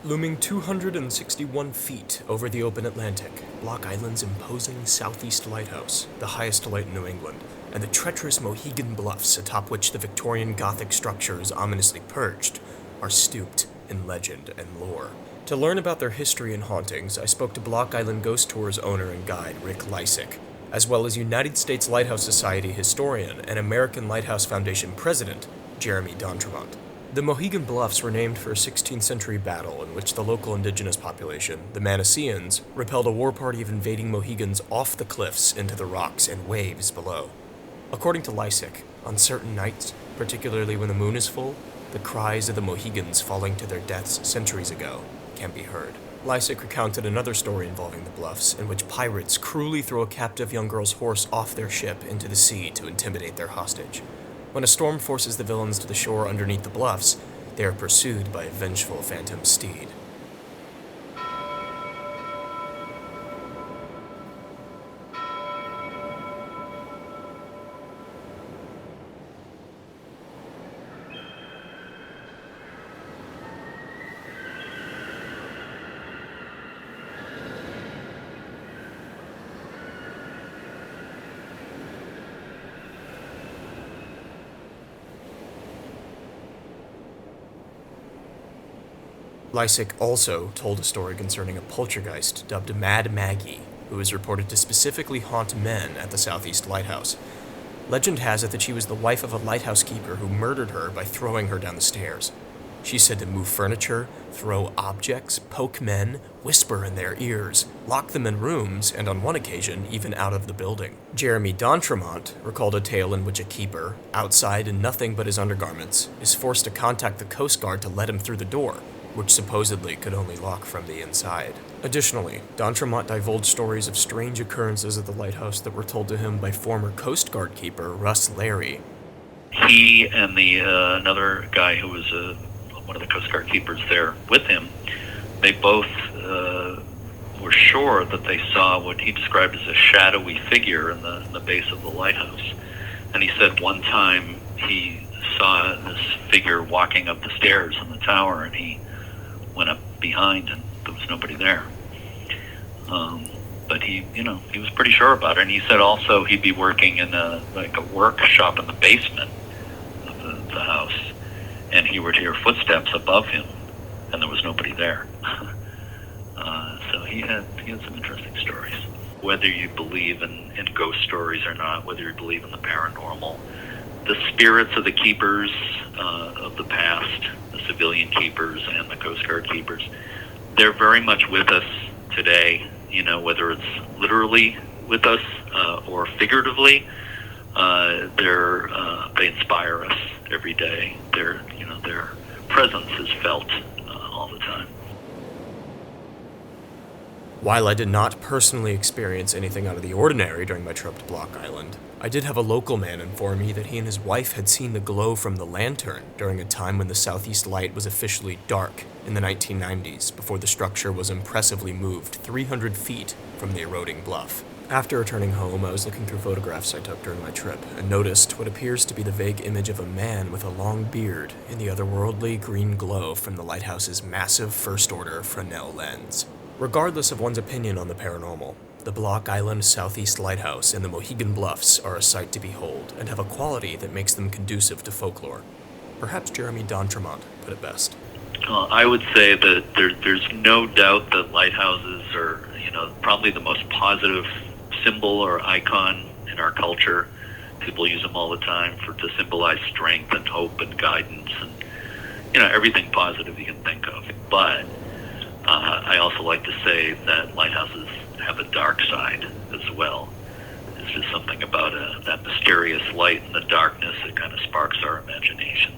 Looming 261 feet over the open Atlantic, Block Island's imposing southeast lighthouse, the highest light in New England, and the treacherous Mohegan Bluffs atop which the Victorian Gothic structure is ominously perched, are steeped in legend and lore. To learn about their history and hauntings, I spoke to Block Island Ghost Tour's owner and guide, Rick Lysick, as well as United States Lighthouse Society historian and American Lighthouse Foundation president, Jeremy D'Entremont. The Mohegan Bluffs were named for a 16th century battle in which the local indigenous population, the Manaseans, repelled a war party of invading Mohegans off the cliffs into the rocks and waves below. According to Lysick, on certain nights, particularly when the moon is full, the cries of the Mohegans falling to their deaths centuries ago can be heard. Lysick recounted another story involving the Bluffs, in which pirates cruelly throw a captive young girl's horse off their ship into the sea to intimidate their hostage. When a storm forces the villains to the shore underneath the bluffs, they are pursued by a vengeful phantom steed. Lysick also told a story concerning a poltergeist dubbed Mad Maggie, who is reported to specifically haunt men at the Southeast Lighthouse. Legend has it that she was the wife of a lighthouse keeper who murdered her by throwing her down the stairs. She's said to move furniture, throw objects, poke men, whisper in their ears, lock them in rooms, and on one occasion, even out of the building. Jeremy D'Entremont recalled a tale in which a keeper, outside in nothing but his undergarments, is forced to contact the Coast Guard to let him through the door, which supposedly could only lock from the inside. Additionally, D'Entremont divulged stories of strange occurrences at the lighthouse that were told to him by former Coast Guard keeper Russ Larry. He and another guy who was one of the Coast Guard keepers there with him, they both were sure that they saw what he described as a shadowy figure in the base of the lighthouse. And he said one time he saw this figure walking up the stairs in the tower, and he went up behind and there was nobody there. But he was pretty sure about it. And he said also he'd be working in a workshop in the basement of the house, and he would hear footsteps above him, and there was nobody there. So he had some interesting stories. Whether you believe in ghost stories or not, whether you believe in the paranormal, the spirits of the keepers of the past, the civilian keepers and the Coast Guard keepers, they're very much with us today. Whether it's literally with us or figuratively, they inspire us every day. Their presence is felt all the time. While I did not personally experience anything out of the ordinary during my trip to Block Island, I did have a local man inform me that he and his wife had seen the glow from the lantern during a time when the southeast light was officially dark in the 1990s, before the structure was impressively moved 300 feet from the eroding bluff. After returning home, I was looking through photographs I took during my trip and noticed what appears to be the vague image of a man with a long beard in the otherworldly green glow from the lighthouse's massive first-order Fresnel lens. Regardless of one's opinion on the paranormal, the Block Island Southeast Lighthouse and the Mohegan Bluffs are a sight to behold and have a quality that makes them conducive to folklore. Perhaps Jeremy D'Entremont put it best. I would say that there's no doubt that lighthouses are, probably the most positive symbol or icon in our culture. People use them all the time to symbolize strength and hope and guidance and, everything positive you can think of. But I also like to say that lighthouses have a dark side as well. It's just something about that mysterious light in the darkness that kind of sparks our imaginations.